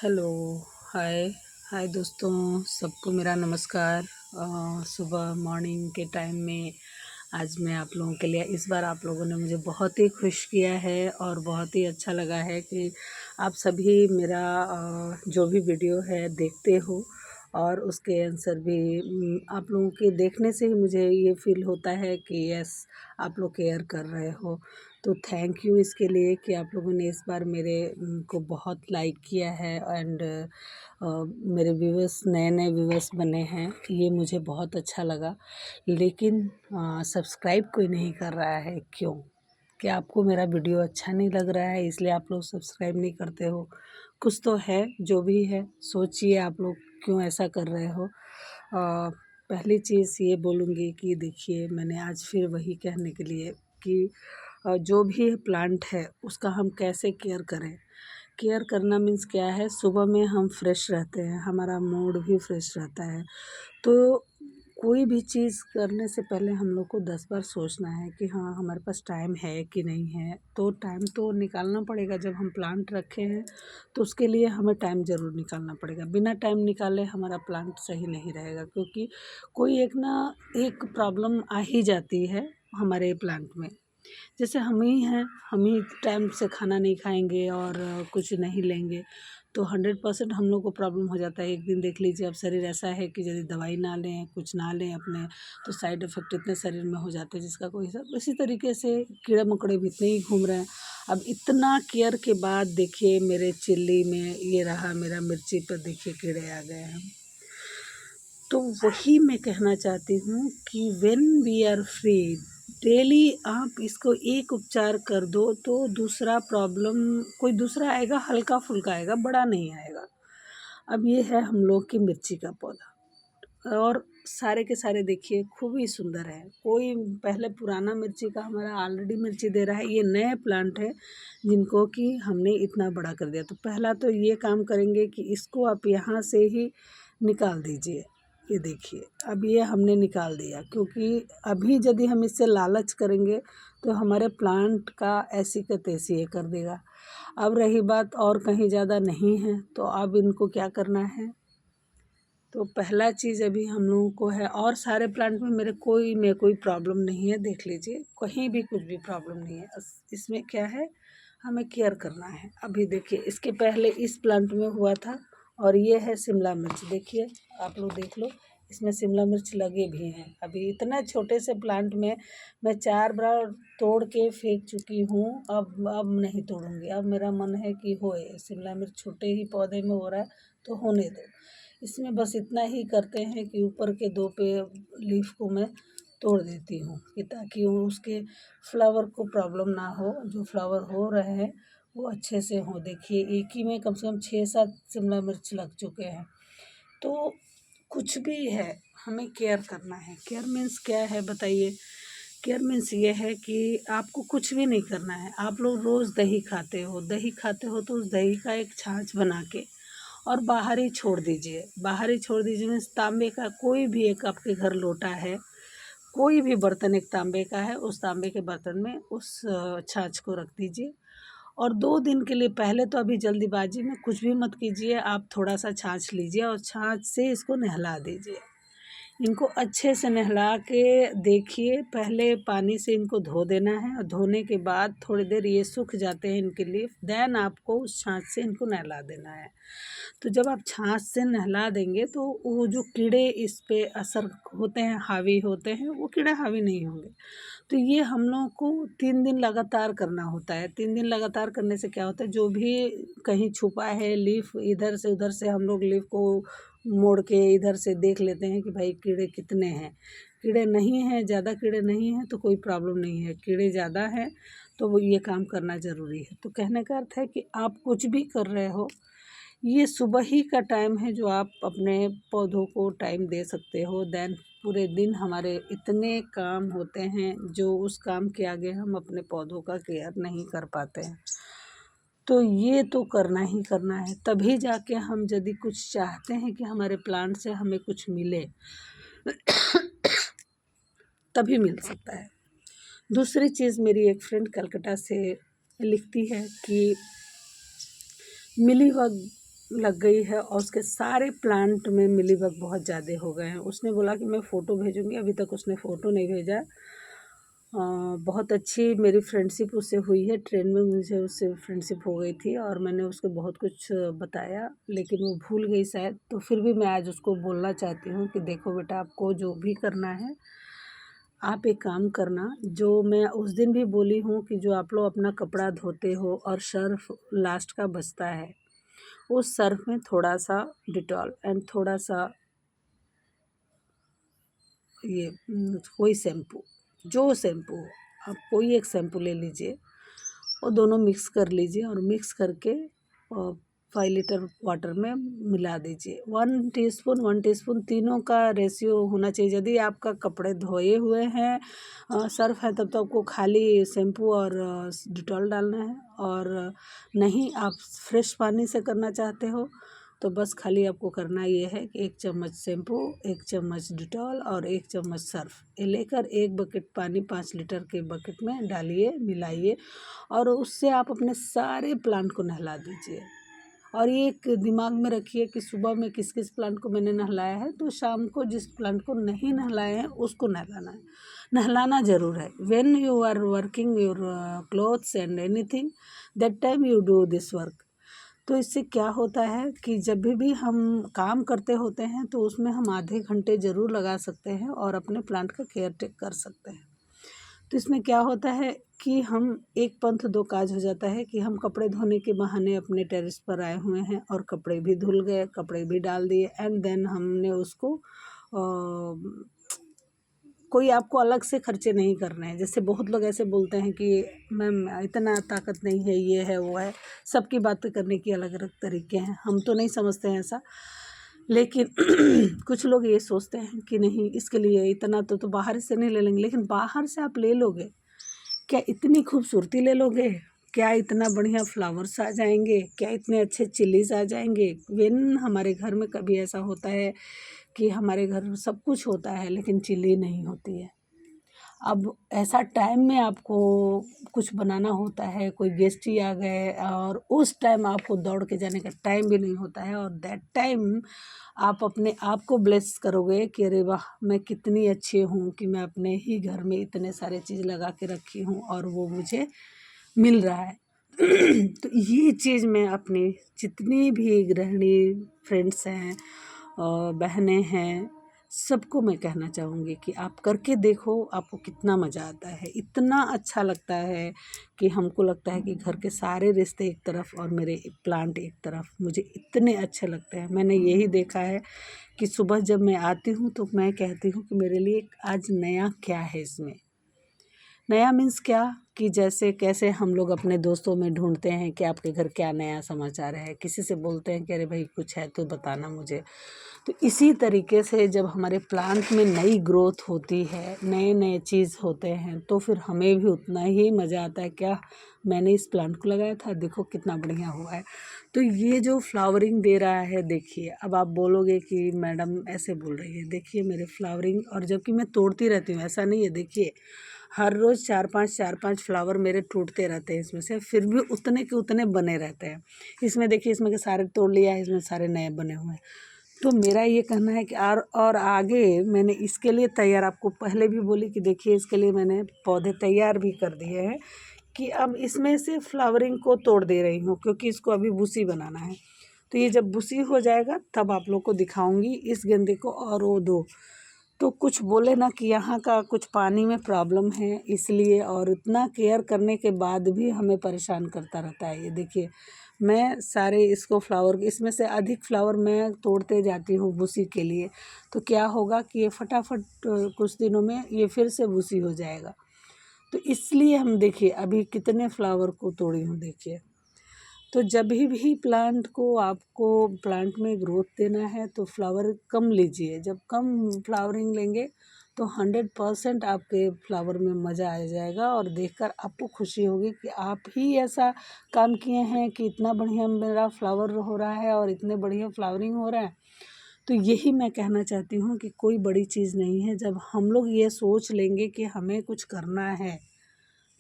Hello, हाय हाय दोस्तों, सबको मेरा नमस्कार। सुबह मॉर्निंग के टाइम में आज मैं आप लोगों के लिए इस बार आप लोगों ने मुझे बहुत ही खुश किया है और बहुत ही अच्छा लगा है कि आप सभी मेरा जो भी वीडियो है देखते हो और उसके आंसर भी आप लोगों के देखने से ही मुझे ये फील होता है कि यस, आप लोग केयर कर रहे हो। तो थैंक यू इसके लिए कि आप लोगों ने इस बार मेरे को बहुत लाइक किया है एंड मेरे व्यूअर्स नए नए व्यूअर्स बने हैं, ये मुझे बहुत अच्छा लगा। लेकिन सब्सक्राइब कोई नहीं कर रहा है, क्यों? क्या आपको मेरा वीडियो अच्छा नहीं लग रहा है इसलिए आप लोग सब्सक्राइब नहीं करते हो? कुछ तो है, जो भी है सोचिए आप लोग क्यों ऐसा कर रहे हो। पहली चीज़ ये बोलूँगी कि देखिए, मैंने आज फिर वही कहने के लिए कि जो भी प्लांट है उसका हम कैसे केयर करें। केयर करना मीन्स क्या है, सुबह में हम फ्रेश रहते हैं, हमारा मूड भी फ्रेश रहता है। तो कोई भी चीज़ करने से पहले हम लोग को 10 बार सोचना है कि हाँ, हमारे पास टाइम है कि नहीं है। तो टाइम तो निकालना पड़ेगा, जब हम प्लांट रखे हैं तो उसके लिए हमें टाइम ज़रूर निकालना पड़ेगा। बिना टाइम निकाले हमारा प्लांट सही नहीं रहेगा, क्योंकि कोई एक प्रॉब्लम आ ही जाती है हमारे प्लांट में। जैसे हम ही हैं, हम ही टाइम से खाना नहीं खाएंगे और कुछ नहीं लेंगे तो 100% हम लोग को प्रॉब्लम हो जाता है। एक दिन देख लीजिए, अब शरीर ऐसा है कि यदि दवाई ना लें, कुछ ना लें अपने, तो साइड इफ़ेक्ट इतने शरीर में हो जाते हैं जिसका कोई हिसाब। इसी तरीके से कीड़े मकोड़े भी इतने ही घूम रहे हैं। अब इतना केयर के बाद देखिए, मेरे चिल्ली में ये रहा, मेरा मिर्ची पर देखिए कीड़े आ गए हैं। तो वही मैं कहना चाहती हूँ कि when we are free, daily आप इसको एक उपचार कर दो तो दूसरा प्रॉब्लम कोई दूसरा आएगा, हल्का फुल्का आएगा, बड़ा नहीं आएगा। अब ये है हम लोग की मिर्ची का पौधा और सारे के सारे देखिए खूब ही सुंदर है। कोई पहले पुराना मिर्ची का हमारा ऑलरेडी मिर्ची दे रहा है, ये नए प्लांट है जिनको कि हमने इतना बड़ा कर दिया। तो पहला तो ये काम करेंगे कि इसको आप यहाँ से ही निकाल दीजिए। ये देखिए, अब ये हमने निकाल दिया, क्योंकि अभी यदि हम इससे लालच करेंगे तो हमारे प्लांट का ऐसी का तैसी ये कर देगा। अब रही बात और कहीं ज़्यादा नहीं है, तो अब इनको क्या करना है। तो पहला चीज़ अभी हम लोगों को है, और सारे प्लांट में में कोई प्रॉब्लम नहीं है, देख लीजिए कहीं भी कुछ भी प्रॉब्लम नहीं है। इसमें क्या है, हमें केयर करना है। अभी देखिए, इसके पहले इस प्लांट में हुआ था और ये है शिमला मिर्च। देखिए, आप लोग देख लो, इसमें शिमला मिर्च लगे भी हैं। अभी इतना छोटे से प्लांट में मैं 4 बार तोड़ के फेंक चुकी हूँ। अब नहीं तोड़ूंगी। अब मेरा मन है कि होए, शिमला मिर्च छोटे ही पौधे में हो रहा है तो होने दो। इसमें बस इतना ही करते हैं कि ऊपर के 2 पे लीफ को मैं तोड़ देती हूँ कि ताकि वो उसके फ्लावर को प्रॉब्लम ना हो। जो फ्लावर हो रहे हैं वो अच्छे से हों। देखिए, एक ही में कम से कम 6-7 शिमला मिर्च लग चुके हैं। तो कुछ भी है, हमें केयर करना है। केयर मीन्स क्या है बताइए? केयर मीन्स ये है कि आपको कुछ भी नहीं करना है। आप लोग रोज़ दही खाते हो तो उस दही का एक छाछ बना के और बाहर ही छोड़ दीजिए। बाहर ही छोड़ दीजिए मीन्स तांबे का कोई भी एक आपके घर लोटा है, कोई भी बर्तन एक तांबे का है, उस तांबे के बर्तन में उस छाछ को रख दीजिए और 2 दिन के लिए, पहले तो अभी जल्दीबाजी में कुछ भी मत कीजिए। आप थोड़ा-सा छाछ लीजिए और छाछ से इसको नहला दीजिए। इनको अच्छे से नहला के देखिए, पहले पानी से इनको धो देना है और धोने के बाद थोड़ी देर ये सूख जाते हैं इनके लीफ, देन आपको उस छाछ से इनको नहला देना है। तो जब आप छाछ से नहला देंगे तो वो जो कीड़े इस पे असर होते हैं, हावी होते हैं, वो कीड़े हावी नहीं होंगे। तो ये हम लोगों को 3 दिन लगातार करना होता है। 3 दिन लगातार करने से क्या होता है, जो भी कहीं छुपा है लीफ, इधर से उधर से हम लोग लीफ को मोड़ के इधर से देख लेते हैं कि भाई कीड़े कितने हैं। कीड़े नहीं हैं, ज़्यादा कीड़े नहीं हैं तो कोई प्रॉब्लम नहीं है। कीड़े ज़्यादा हैं तो वो ये काम करना ज़रूरी है। तो कहने का अर्थ है कि आप कुछ भी कर रहे हो, ये सुबह ही का टाइम है जो आप अपने पौधों को टाइम दे सकते हो। देन पूरे दिन हमारे इतने काम होते हैं जो उस काम के आगे हम अपने पौधों का केयर नहीं कर पाते हैं। तो ये तो करना ही करना है, तभी जाके हम यदि कुछ चाहते हैं कि हमारे प्लांट से हमें कुछ मिले तभी मिल सकता है। दूसरी चीज़, मेरी एक फ्रेंड कलकत्ता से लिखती है कि मिलीबग लग गई है और उसके सारे प्लांट में मिलीबग बहुत ज़्यादा हो गए हैं। उसने बोला कि मैं फ़ोटो भेजूँगी, अभी तक उसने फ़ोटो नहीं भेजा। बहुत अच्छी मेरी फ्रेंडशिप उससे हुई है, ट्रेन में मुझे उससे फ्रेंडशिप हो गई थी और मैंने उसको बहुत कुछ बताया, लेकिन वो भूल गई शायद। तो फिर भी मैं आज उसको बोलना चाहती हूँ कि देखो बेटा, आपको जो भी करना है आप एक काम करना, जो मैं उस दिन भी बोली हूँ कि जो आप लोग अपना कपड़ा धोते हो और सर्फ लास्ट का बचता है, उस सर्फ में थोड़ा सा डिटॉल एंड थोड़ा सा ये कोई शैम्पू, जो शैम्पू हो, आप कोई एक शैम्पू ले लीजिए और दोनों मिक्स कर लीजिए और मिक्स करके 5 लीटर वाटर में मिला दीजिए। 1 टीस्पून तीनों का रेशियो होना चाहिए। यदि आपका कपड़े धोए हुए हैं, सर्फ है, तब तो आपको खाली शैम्पू और डिटॉल डालना है, और नहीं आप फ्रेश पानी से करना चाहते हो तो बस खाली आपको करना ये है कि 1 चम्मच शैम्पू, 1 चम्मच डिटॉल और 1 चम्मच सर्फ ये लेकर 1 बकेट पानी 5 लीटर के बकेट में डालिए, मिलाइए और उससे आप अपने सारे प्लांट को नहला दीजिए। और ये एक दिमाग में रखिए कि सुबह में किस किस प्लांट को मैंने नहलाया है, तो शाम को जिस प्लांट को नहीं नहलाए हैं उसको नहलाना है। नहलाना ज़रूर है। When you are working your clothes and anything, that time you do this work. तो इससे क्या होता है कि जब भी हम काम करते होते हैं तो उसमें हम आधे घंटे ज़रूर लगा सकते हैं और अपने प्लांट का केयर टेक कर सकते हैं। तो इसमें क्या होता है कि हम एक पंथ दो काज हो जाता है कि हम कपड़े धोने के बहाने अपने टेरेस पर आए हुए हैं और कपड़े भी धुल गए, कपड़े भी डाल दिए एंड देन हमने उसको कोई आपको अलग से खर्चे नहीं करने हैं। जैसे बहुत लोग ऐसे बोलते हैं कि मैम इतना ताकत नहीं है, ये है वो है, सबकी बातें करने की अलग अलग तरीके हैं। हम तो नहीं समझते हैं ऐसा, लेकिन कुछ लोग ये सोचते हैं कि नहीं इसके लिए इतना तो बाहर से नहीं ले लेंगे। लेकिन बाहर से आप ले लोगे, क्या इतनी खूबसूरती ले लोगे? क्या इतना बढ़िया फ्लावर्स आ जाएंगे? क्या इतने अच्छे चिलीज आ जाएंगे? वेन हमारे घर में कभी ऐसा होता है कि हमारे घर में सब कुछ होता है लेकिन चिल्ली नहीं होती है। अब ऐसा टाइम में आपको कुछ बनाना होता है, कोई गेस्ट ही आ गए और उस टाइम आपको दौड़ के जाने का टाइम भी नहीं होता है, और दैट टाइम आप अपने आप को ब्लेस करोगे कि अरे वाह, मैं कितनी अच्छी हूँ कि मैं अपने ही घर में इतने सारे चीज़ लगा के रखी हूँ और वो मुझे मिल रहा है। तो ये चीज़ मैं अपनी जितनी भी गृहिणी फ्रेंड्स हैं और बहनें हैं, सबको मैं कहना चाहूँगी कि आप करके देखो, आपको कितना मज़ा आता है। इतना अच्छा लगता है कि हमको लगता है कि घर के सारे रिश्ते एक तरफ और मेरे प्लांट एक तरफ, मुझे इतने अच्छे लगते हैं। मैंने यही देखा है कि सुबह जब मैं आती हूँ तो मैं कहती हूँ कि मेरे लिए आज नया क्या है इसमें। नया मीन्स क्या कि जैसे कैसे हम लोग अपने दोस्तों में ढूंढते हैं कि आपके घर क्या नया समाचार है, किसी से बोलते हैं कि अरे भाई कुछ है तो बताना मुझे। तो इसी तरीके से जब हमारे प्लांट में नई ग्रोथ होती है, नए नए चीज़ होते हैं, तो फिर हमें भी उतना ही मज़ा आता है। क्या मैंने इस प्लांट को लगाया था, देखो कितना बढ़िया हुआ है। तो ये जो फ्लावरिंग दे रहा है, देखिए अब आप बोलोगे कि मैडम ऐसे बोल रही है, देखिए मेरे फ्लावरिंग, और जबकि मैं तोड़ती रहती हूँ, ऐसा नहीं है। देखिए हर रोज़ 4-5 फ्लावर मेरे टूटते रहते हैं इसमें से, फिर भी उतने के उतने बने रहते हैं। इसमें देखिए, इसमें के सारे तोड़ लिया है, इसमें सारे नए बने हुए हैं। तो मेरा ये कहना है कि और आगे मैंने इसके लिए तैयार, आपको पहले भी बोली कि देखिए इसके लिए मैंने पौधे तैयार भी कर दिए हैं कि अब इसमें से फ्लावरिंग को तोड़ दे रही हूँ क्योंकि इसको अभी बुसी बनाना है। तो ये जब बुसी हो जाएगा तब आप लोग को दिखाऊंगी इस गेंदे को। और वो दो तो कुछ बोले ना कि यहाँ का कुछ पानी में प्रॉब्लम है इसलिए, और इतना केयर करने के बाद भी हमें परेशान करता रहता है। ये देखिए मैं सारे इसको फ्लावर, इसमें से अधिक फ्लावर मैं तोड़ते जाती हूँ भूसी के लिए। तो क्या होगा कि ये फटाफट कुछ दिनों में ये फिर से भूसी हो जाएगा। तो इसलिए हम देखिए अभी कितने फ्लावर को तोड़ी हूँ, देखिए। तो जब भी प्लांट को आपको प्लांट में ग्रोथ देना है तो फ्लावर कम लीजिए। जब कम फ्लावरिंग लेंगे तो 100% आपके फ्लावर में मज़ा आ जाएगा और देखकर आपको खुशी होगी कि आप ही ऐसा काम किए हैं कि इतना बढ़िया मेरा फ्लावर हो रहा है और इतने बढ़िया फ्लावरिंग हो रहा है। तो यही मैं कहना चाहती हूँ कि कोई बड़ी चीज़ नहीं है। जब हम लोग ये सोच लेंगे कि हमें कुछ करना है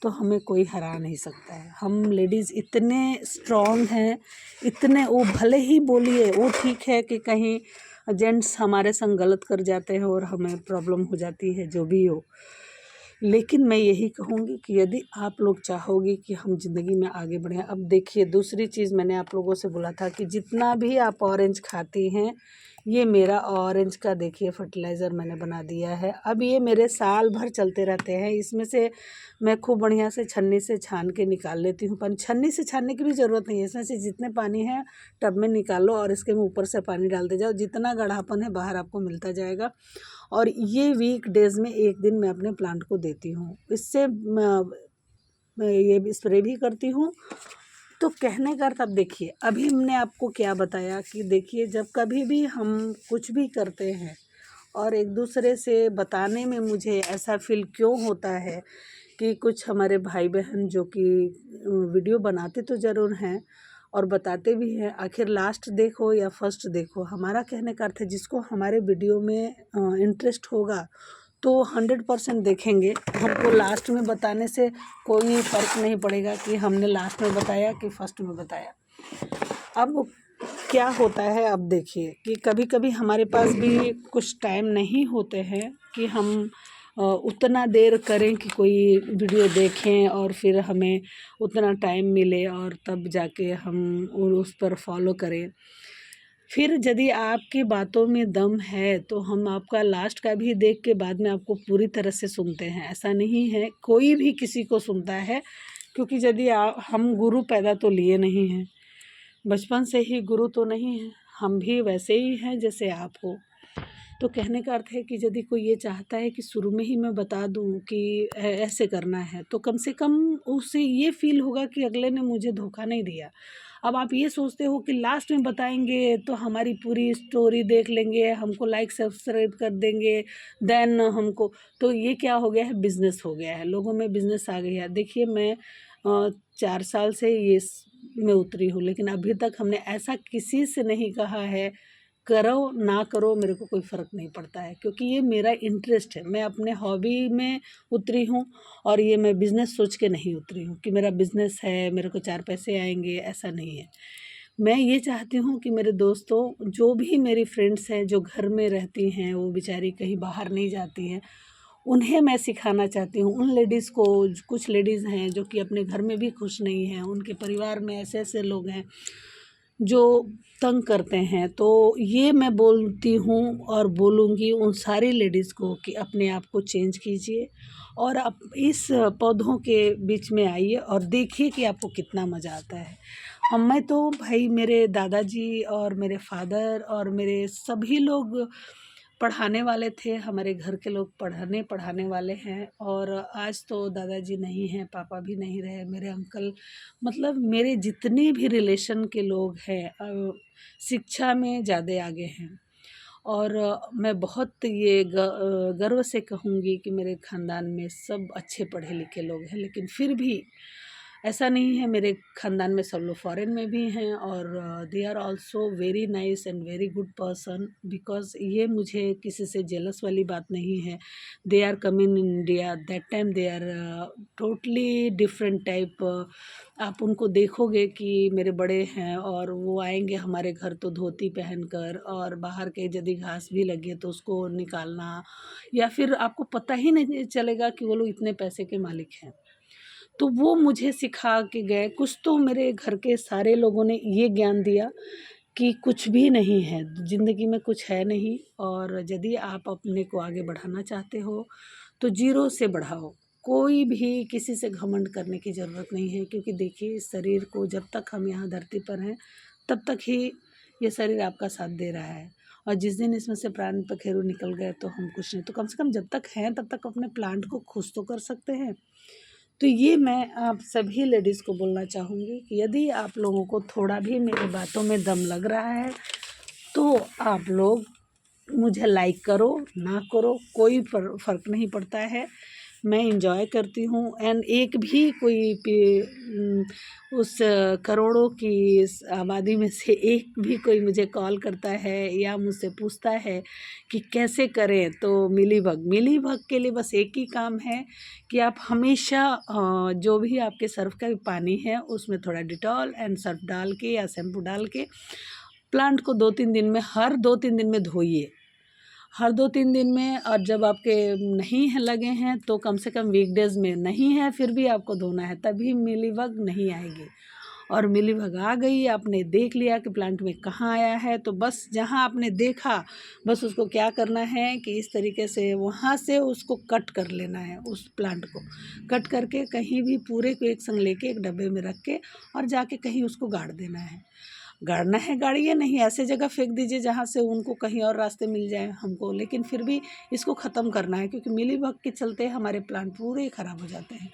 तो हमें कोई हरा नहीं सकता है। हम लेडीज़ इतने स्ट्रॉन्ग हैं, इतने, वो भले ही बोलिए, वो ठीक है कि कहीं जेंट्स हमारे संग गलत कर जाते हैं और हमें प्रॉब्लम हो जाती है, जो भी हो, लेकिन मैं यही कहूँगी कि यदि आप लोग चाहोगे कि हम ज़िंदगी में आगे बढ़ें। अब देखिए, दूसरी चीज़ मैंने आप लोगों से बोला था कि जितना भी आप ऑरेंज खाती हैं, ये मेरा ऑरेंज का देखिए फर्टिलाइज़र मैंने बना दिया है। अब ये मेरे साल भर चलते रहते हैं। इसमें से मैं खूब बढ़िया से छन्नी से छान के निकाल लेती हूँ पानी। छन्नी से छानने की भी ज़रूरत नहीं है, इसमें से जितने पानी है टब में निकालो और इसके में ऊपर से पानी डालते जाओ, जितना गाढ़ापन है बाहर आपको मिलता जाएगा। और ये वीक डेज़ में एक दिन मैं अपने प्लांट को देती हूँ। इससे मैं ये स्प्रे भी करती हूँ। तो कहने का अर्थ, अब देखिए, अभी हमने आपको क्या बताया कि देखिए, जब कभी भी हम कुछ भी करते हैं और एक दूसरे से बताने में मुझे ऐसा फील क्यों होता है कि कुछ हमारे भाई बहन जो कि वीडियो बनाते तो ज़रूर हैं और बताते भी हैं, आखिर लास्ट देखो या फर्स्ट देखो। हमारा कहने का अर्थ है, जिसको हमारे वीडियो में इंटरेस्ट होगा तो 100% देखेंगे। हमको लास्ट में बताने से कोई फ़र्क नहीं पड़ेगा कि हमने लास्ट में बताया कि फर्स्ट में बताया। अब क्या होता है, अब देखिए कि कभी कभी हमारे पास भी कुछ टाइम नहीं होते हैं कि हम उतना देर करें कि कोई वीडियो देखें और फिर हमें उतना टाइम मिले और तब जाके हम उस पर फॉलो करें। फिर यदि आपकी बातों में दम है तो हम आपका लास्ट का भी देख के बाद में आपको पूरी तरह से सुनते हैं। ऐसा नहीं है, कोई भी किसी को सुनता है, क्योंकि यदि हम गुरु पैदा तो लिए नहीं हैं, बचपन से ही गुरु तो नहीं है, हम भी वैसे ही हैं जैसे आप हो। तो कहने का अर्थ है कि यदि कोई ये चाहता है कि शुरू में ही मैं बता दूं कि ऐसे करना है, तो कम से कम उसे ये फील होगा कि अगले ने मुझे धोखा नहीं दिया। अब आप ये सोचते हो कि लास्ट में बताएंगे तो हमारी पूरी स्टोरी देख लेंगे, हमको लाइक सब्सक्राइब कर देंगे, देन हमको, तो ये क्या हो गया है, बिजनेस हो गया है, लोगों में बिजनेस आ गया है। देखिए, मैं 4 साल से में उतरी हूँ, लेकिन अभी तक हमने ऐसा किसी से नहीं कहा है करो ना करो, मेरे को कोई फ़र्क नहीं पड़ता है, क्योंकि ये मेरा इंटरेस्ट है। मैं अपने हॉबी में उतरी हूँ और ये मैं बिज़नेस सोच के नहीं उतरी हूँ कि मेरा बिज़नेस है, मेरे को 4 पैसे आएंगे, ऐसा नहीं है। मैं ये चाहती हूँ कि मेरे दोस्तों, जो भी मेरी फ्रेंड्स हैं जो घर में रहती हैं, वो बेचारी कहीं बाहर नहीं जाती हैं, उन्हें मैं सिखाना चाहती हूँ। उन लेडीज़ को, कुछ लेडीज़ हैं जो कि अपने घर में भी खुश नहीं हैं, उनके परिवार में ऐसे ऐसे लोग हैं जो तंग करते हैं, तो ये मैं बोलती हूँ और बोलूँगी उन सारी लेडीज़ को कि अपने आप को चेंज कीजिए और आप इस पौधों के बीच में आइए और देखिए कि आपको कितना मज़ा आता है। मैं तो भाई, मेरे दादाजी और मेरे फादर और मेरे सभी लोग पढ़ाने वाले थे, हमारे घर के लोग पढ़ाने वाले हैं, और आज तो दादाजी नहीं हैं, पापा भी नहीं रहे, मेरे अंकल, मतलब मेरे जितने भी रिलेशन के लोग हैं शिक्षा में ज़्यादा आगे हैं। और मैं बहुत ये गर्व से कहूँगी कि मेरे ख़ानदान में सब अच्छे पढ़े लिखे लोग हैं, लेकिन फिर भी ऐसा नहीं है, मेरे ख़ानदान में सब लोग फॉरेन में भी हैं और they are also very nice and very good person, because ये मुझे किसी से जेलस वाली बात नहीं है। They are come in India, that time they are totally different type. आप उनको देखोगे कि मेरे बड़े हैं और वो आएंगे हमारे घर तो धोती पहनकर, और बाहर के यदि घास भी लगे तो उसको निकालना, या फिर आपको पता ही नहीं चलेगा कि वो लोग इतने पैसे के मालिक हैं। तो वो मुझे सिखा के गए। कुछ तो मेरे घर के सारे लोगों ने ये ज्ञान दिया कि कुछ भी नहीं है, ज़िंदगी में कुछ है नहीं, और यदि आप अपने को आगे बढ़ाना चाहते हो तो ज़ीरो से बढ़ाओ। कोई भी किसी से घमंड करने की ज़रूरत नहीं है, क्योंकि देखिए, इस शरीर को जब तक हम यहाँ धरती पर हैं तब तक ही ये शरीर आपका साथ दे रहा है, और जिस दिन इसमें से प्राण पखेरु निकल गए तो हम कुछ नहीं। तो कम से कम जब तक हैं तब तक अपने प्लांट को खुश तो कर सकते हैं। तो ये मैं आप सभी लेडीज़ को बोलना चाहूँगी कि यदि आप लोगों को थोड़ा भी मेरी बातों में दम लग रहा है तो आप लोग मुझे लाइक करो, ना करो, कोई फ़र्क नहीं पड़ता है। मैं इंजॉय करती हूँ। एंड एक भी कोई उस करोड़ों की इस आबादी में से एक भी कोई मुझे कॉल करता है या मुझसे पूछता है कि कैसे करें, तो मिलीभग के लिए बस एक ही काम है कि आप हमेशा जो भी आपके सर्फ का पानी है उसमें थोड़ा डिटॉल एंड सर्फ डाल के या शैम्पू डाल के प्लांट को 2-3 दिन में, हर 2-3 दिन में धोइए, हर 2-3 दिन में। और जब आपके नहीं है लगे हैं तो कम से कम वीकडेज़ में, नहीं है फिर भी आपको धोना है, तभी मिलीबग नहीं आएगी। और मिलीबग आ गई, आपने देख लिया कि प्लांट में कहाँ आया है, तो बस जहाँ आपने देखा बस उसको क्या करना है कि इस तरीके से वहाँ से उसको कट कर लेना है। उस प्लांट को कट करके कहीं भी पूरे को एक संग लेके एक डब्बे में रख के और जाके कहीं उसको गाड़ देना है। गाड़ना है गाड़िए, नहीं ऐसे जगह फेंक दीजिए जहाँ से उनको कहीं और रास्ते मिल जाए हमको, लेकिन फिर भी इसको ख़त्म करना है, क्योंकि मिलीबग के चलते हमारे प्लांट पूरे ख़राब हो जाते हैं,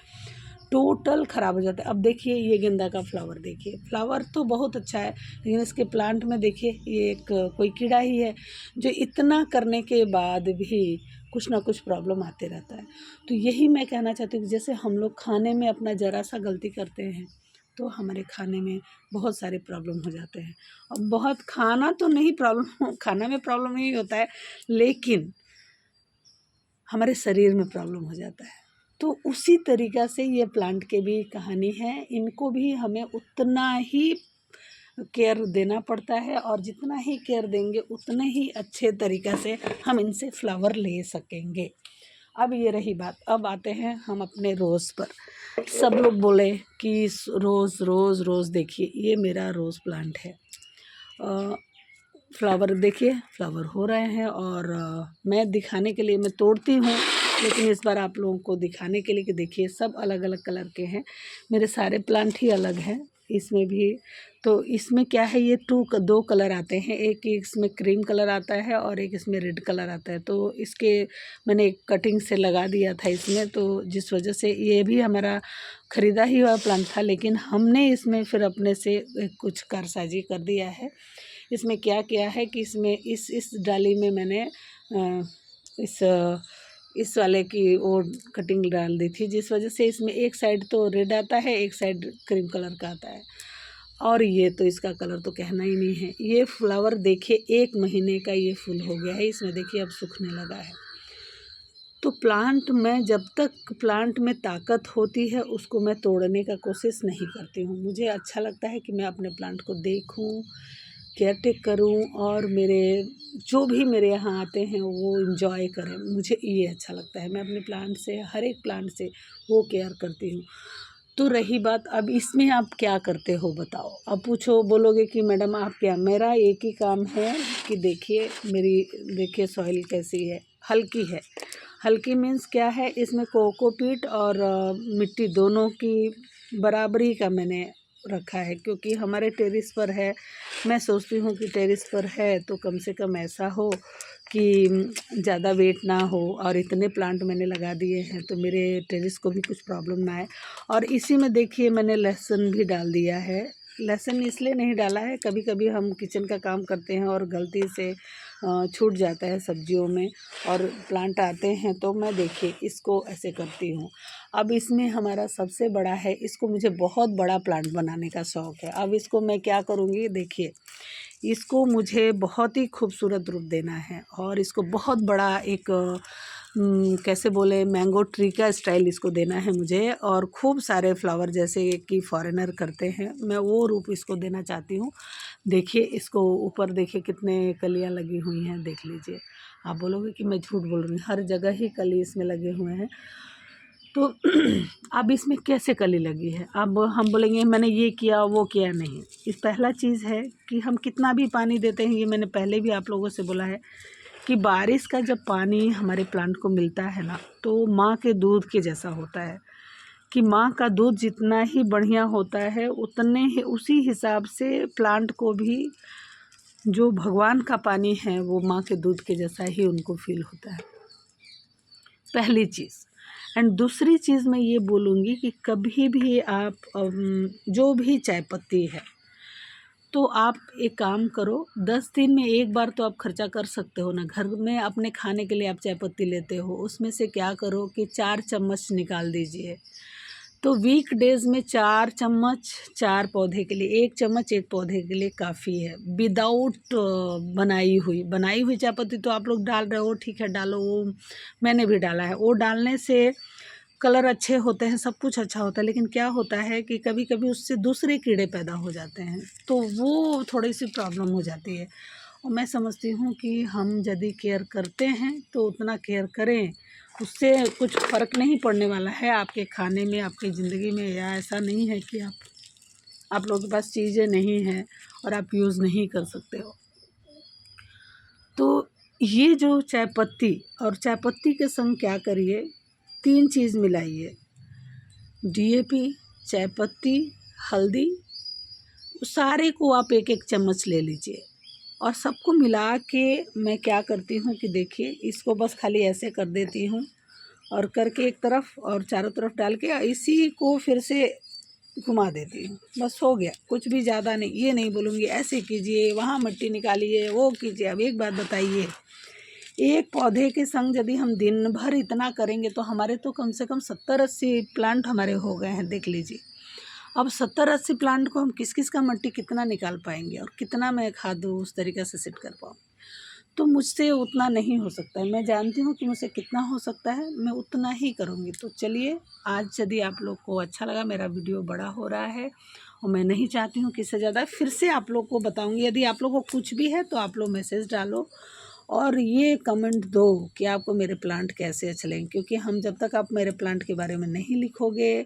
टोटल ख़राब हो जाते हैं। अब देखिए ये गेंदा का फ्लावर, देखिए फ्लावर तो बहुत अच्छा है, लेकिन इसके प्लांट में देखिए ये एक कोई कीड़ा ही है जो इतना करने के बाद भी कुछ ना कुछ प्रॉब्लम आते रहता है। तो यही मैं कहना चाहती हूँ कि जैसे हम लोग खाने में अपना ज़रा सा गलती करते हैं तो हमारे खाने में बहुत सारे प्रॉब्लम हो जाते हैं। और बहुत खाना तो नहीं प्रॉब्लम, खाना में प्रॉब्लम नहीं होता है, लेकिन हमारे शरीर में प्रॉब्लम हो जाता है। तो उसी तरीक़ा से ये प्लांट के भी कहानी है, इनको भी हमें उतना ही केयर देना पड़ता है, और जितना ही केयर देंगे उतने ही अच्छे तरीक़े से हम इनसे फ्लावर ले सकेंगे। अब ये रही बात, अब आते हैं हम अपने रोज़ पर। सब लोग बोले कि रोज़ रोज़ रोज़, देखिए ये मेरा रोज़ प्लांट है, फ्लावर देखिए फ्लावर हो रहे हैं, और मैं दिखाने के लिए मैं तोड़ती हूँ, लेकिन इस बार आप लोगों को दिखाने के लिए कि देखिए सब अलग अलग कलर के हैं, मेरे सारे प्लांट ही अलग हैं। इसमें भी तो इसमें क्या है, ये 2 कलर आते हैं, एक इसमें क्रीम कलर आता है और एक इसमें रेड कलर आता है। तो इसके मैंने कटिंग से लगा दिया था इसमें, तो जिस वजह से ये भी हमारा ख़रीदा ही हुआ प्लांट था, लेकिन हमने इसमें फिर अपने से कुछ कारसाजी कर दिया है। इसमें क्या किया है कि इसमें इस डाली में मैंने इस वाले की वो कटिंग डाल दी थी, जिस वजह से इसमें एक साइड तो रेड आता है, एक साइड क्रीम कलर का आता है। और ये तो इसका कलर तो कहना ही नहीं है। ये फ्लावर देखिए 1 महीने का ये फूल हो गया है, इसमें देखिए अब सूखने लगा है। तो प्लांट में जब तक प्लांट में ताकत होती है उसको मैं तोड़ने का कोशिश नहीं करती हूँ। मुझे अच्छा लगता है कि मैं अपने प्लांट को देखूँ, केयर टेक करूँ, और मेरे जो भी मेरे यहाँ आते हैं वो एंजॉय करें, मुझे ये अच्छा लगता है। मैं अपने प्लांट से, हर एक प्लांट से वो केयर करती हूँ। तो रही बात, अब इसमें आप क्या करते हो बताओ? अब बोलोगे कि मैडम आप क्या, मेरा एक ही काम है कि देखिए देखिए सॉइल कैसी है, हल्की है। हल्की मीन्स क्या है, इसमें कोकोपीट और मिट्टी दोनों की बराबरी का मैंने रखा है, क्योंकि हमारे टेरेस पर है। मैं सोचती हूँ कि टेरेस पर है तो कम से कम ऐसा हो कि ज़्यादा वेट ना हो, और इतने प्लांट मैंने लगा दिए हैं तो मेरे टेरेस को भी कुछ प्रॉब्लम ना आए। और इसी में देखिए मैंने लहसुन भी डाल दिया है। लहसुन इसलिए नहीं डाला है, कभी कभी हम किचन का काम करते हैं और गलती से छूट जाता है सब्जियों में, और प्लांट आते हैं तो मैं देखिए इसको ऐसे करती हूँ। अब इसमें हमारा सबसे बड़ा है, इसको मुझे बहुत बड़ा प्लांट बनाने का शौक़ है। अब इसको मैं क्या करूँगी, देखिए इसको मुझे बहुत ही खूबसूरत रूप देना है, और इसको बहुत बड़ा एक कैसे बोले, मैंगो ट्री का स्टाइल इसको देना है मुझे, और खूब सारे फ्लावर जैसे कि फॉरेनर करते हैं, मैं वो रूप इसको देना चाहती हूँ। देखिए इसको ऊपर देखिए कितने कलियाँ लगी हुई हैं, देख लीजिए। आप बोलोगे कि मैं झूठ बोल रही हूँ, हर जगह ही कली इसमें लगे हुए हैं। तो अब इसमें कैसे कली लगी है, अब हम बोलेंगे मैंने ये किया वो किया, नहीं। इस पहला चीज़ है कि हम कितना भी पानी देते हैं, ये मैंने पहले भी आप लोगों से बोला है कि बारिश का जब पानी हमारे प्लांट को मिलता है ना, तो माँ के दूध के जैसा होता है, कि माँ का दूध जितना ही बढ़िया होता है उतने ही उसी हिसाब से प्लांट को भी जो भगवान का पानी है वो माँ के दूध के जैसा ही उनको फील होता है, पहली चीज़। एंड दूसरी चीज़ मैं ये बोलूँगी कि कभी भी आप जो भी चाय पत्ती है तो आप एक काम करो, 10 दिन में एक बार तो आप खर्चा कर सकते हो ना। घर में अपने खाने के लिए आप चाय पत्ती लेते हो, उसमें से क्या करो कि 4 चम्मच निकाल दीजिए। तो वीक डेज़ में 4 चम्मच 4 पौधे के लिए, 1 चम्मच 1 पौधे के लिए काफ़ी है। विदाउट बनाई हुई चाय पत्ती तो आप लोग डाल रहे हो, ठीक है डालो, वो मैंने भी डाला है। वो डालने से कलर अच्छे होते हैं, सब कुछ अच्छा होता है, लेकिन क्या होता है कि कभी-कभी उससे दूसरे कीड़े पैदा हो जाते हैं, तो वो थोड़ी-सी प्रॉब्लम हो जाती है। और मैं समझती हूँ कि हम यदि केयर करते हैं तो उतना केयर करें, उससे कुछ फ़र्क नहीं पड़ने वाला है आपके खाने में, आपकी ज़िंदगी में। या ऐसा नहीं है कि आप लोगों के पास चीज़ें नहीं हैं और आप यूज़ नहीं कर सकते हो। तो ये जो चाय पत्ती, और चाय पत्ती के संग क्या करिए, 3 चीज़ मिलाइए, डीएपी, चाय पत्ती, हल्दी, सारे को आप 1-1 चम्मच ले लीजिए। और सबको मिला के मैं क्या करती हूँ कि देखिए, इसको बस खाली ऐसे कर देती हूँ और करके एक तरफ और चारों तरफ डाल के इसी को फिर से घुमा देती हूँ, बस हो गया। कुछ भी ज़्यादा नहीं, ये नहीं बोलूँगी ऐसे कीजिए, वहाँ मिट्टी निकालिए, वो कीजिए। अब एक बात बताइए, एक पौधे के संग यदि हम दिन भर इतना करेंगे तो हमारे तो कम से कम 70-80 प्लांट हमारे हो गए हैं, देख लीजिए। अब 70-80 प्लांट को हम किस किस का मिट्टी कितना निकाल पाएंगे, और कितना मैं खाद उस तरीके से सेट कर पाऊँ। तो मुझसे उतना नहीं हो सकता है। मैं जानती हूँ कि मुझसे कितना हो सकता है, मैं उतना ही करूँगी। तो चलिए, आज यदि आप लोग को अच्छा लगा, मेरा वीडियो बड़ा हो रहा है और मैं नहीं चाहती हूँ कि इससे ज़्यादा फिर से आप लोग को बताऊँगी। यदि आप लोग को कुछ भी है तो आप लोग मैसेज डालो और ये कमेंट दो कि आपको मेरे प्लांट कैसे अच्छे लगे, क्योंकि हम जब तक आप मेरे प्लांट के बारे में नहीं लिखोगे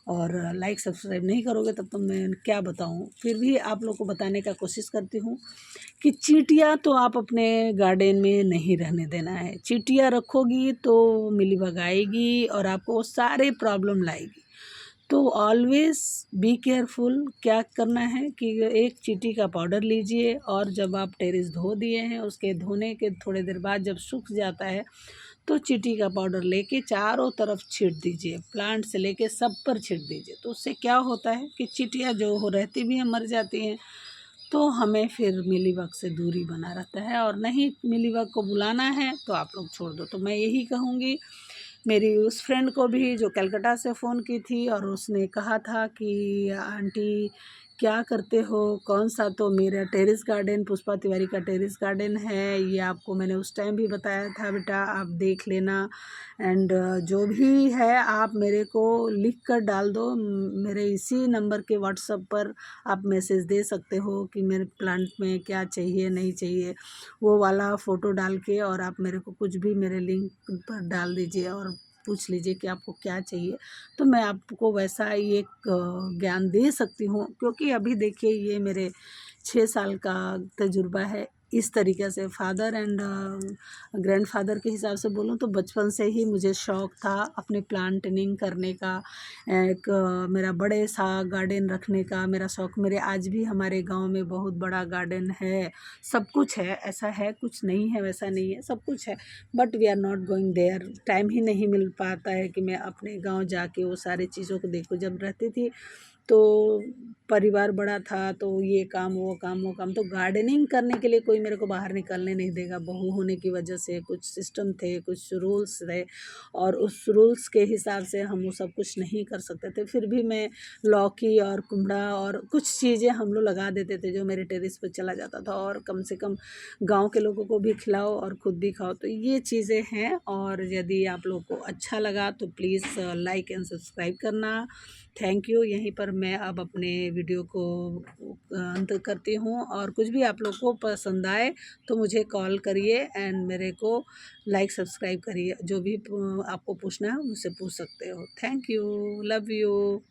और लाइक सब्सक्राइब नहीं करोगे तब तक मैं क्या बताऊँ। फिर भी आप लोग को बताने का कोशिश करती हूँ कि चींटियाँ तो आप अपने गार्डन में नहीं रहने देना है। चींटियाँ रखोगी तो मिलीबग आएगी और आपको वो सारे प्रॉब्लम लाएगी। तो ऑलवेज़ बी केयरफुल। क्या करना है कि एक चींटी का पाउडर लीजिए और जब आप टेरेस धो दिए हैं, उसके धोने के थोड़े देर बाद जब सूख जाता है तो चींटी का पाउडर लेके चारों तरफ छींट दीजिए, प्लांट से लेके सब पर छींट दीजिए। तो उससे क्या होता है कि चींटियाँ जो हो रहती भी हैं मर जाती हैं, तो हमें फिर मिलीबग से दूरी बना रहता है। और नहीं मिलीबग को बुलाना है तो आप लोग छोड़ दो। तो मैं यही कहूँगी, मेरी उस फ्रेंड को भी जो कलकत्ता से फ़ोन की थी और उसने कहा था कि आंटी क्या करते हो, कौन सा, तो मेरा टेरेस गार्डन पुष्पा तिवारी का टेरेस गार्डन है, ये आपको मैंने उस टाइम भी बताया था बेटा, आप देख लेना। एंड जो भी है आप मेरे को लिख कर डाल दो, मेरे इसी नंबर के व्हाट्सएप पर आप मैसेज दे सकते हो कि मेरे प्लांट में क्या चाहिए नहीं चाहिए, वो वाला फ़ोटो डाल के, और आप मेरे को कुछ भी मेरे लिंक पर डाल दीजिए और पूछ लीजिए कि आपको क्या चाहिए। तो मैं आपको वैसा ही एक ज्ञान दे सकती हूँ, क्योंकि अभी देखिए ये मेरे 6 साल का तजुर्बा है। इस तरीके से फादर एंड ग्रैंडफ़ादर के हिसाब से बोलूँ तो बचपन से ही मुझे शौक़ था अपने प्लांटिंग करने का, एक मेरा बड़े सा गार्डन रखने का मेरा शौक़। मेरे आज भी हमारे गांव में बहुत बड़ा गार्डन है, सब कुछ है, ऐसा है कुछ नहीं है वैसा नहीं है, सब कुछ है, but we are not going there. Time ही नहीं मिल पाता है कि मैं अपने गांव जाके वो सारी चीज़ों को देखूँ। जब रहती थी तो परिवार बड़ा था, तो ये काम वो काम वो काम, तो गार्डनिंग करने के लिए कोई मेरे को बाहर निकलने नहीं देगा। बहू होने की वजह से कुछ सिस्टम थे, कुछ रूल्स थे, और उस रूल्स के हिसाब से हम वो सब कुछ नहीं कर सकते थे। फिर भी मैं लौकी और कुमड़ा और कुछ चीज़ें हम लोग लगा देते थे जो मेरे टेरेस पर चला जाता था, और कम से कम गांव के लोगों को भी खिलाओ और खुद भी खाओ। तो ये चीज़ें हैं, और यदि आप लोग को अच्छा लगा तो प्लीज़ लाइक एंड सब्सक्राइब करना। Thank you. यहीं पर मैं अब अपने वीडियो को अंत करती हूँ, और कुछ भी आप लोग को पसंद आए तो मुझे कॉल करिए एंड मेरे को लाइक सब्सक्राइब करिए। जो भी आपको पूछना है मुझसे पूछ सकते हो। Thank you, love you.